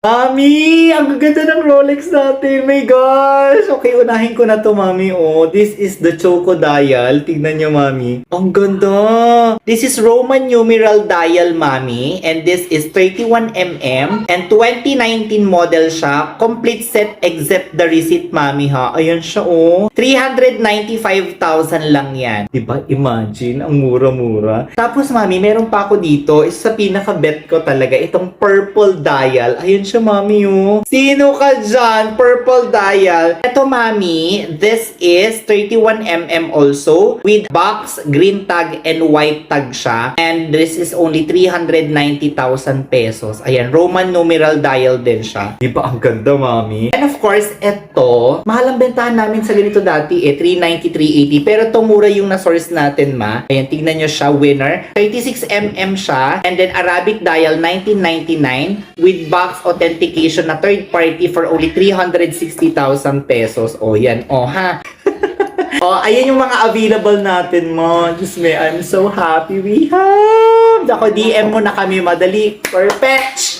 Mami, ang ganda ng Rolex natin. My gosh. Okay, unahin ko na to, Mami. Oh, this is the Choco Dial. Tignan nyo, Mami. Ang ganda. This is Roman numeral dial, Mami. And this is 31mm. And 2019 model siya. Complete set except the receipt, Mami, ha. Ayan siya, oh. 395,000 lang yan. Diba? Imagine, ang mura-mura. Tapos, Mami, meron pa ako dito. Isa sa pinaka-bet ko talaga. Itong purple dial. Ayan siya, Mami, oh. Sino ka dyan? Purple dial. Ito, Mami, this is 31mm also with box, green tag, and white tag siya. And this is only 390,000 pesos. Ayan, Roman numeral dial din siya. Di ba ang ganda, Mami? And of course, ito, mahal ang bentahan namin sa ganito dati, 390, 380. Pero ito, mura yung na-source natin, ma. Ayan, tignan nyo siya, winner. 36mm siya. And then, Arabic dial, 1999 with box authentication na third party for only 360,000 pesos. O, yan. O, ha? O, ayan yung mga available natin mo. Diyos me, I'm so happy we have. Ako, DM mo na kami, madali. Perfect!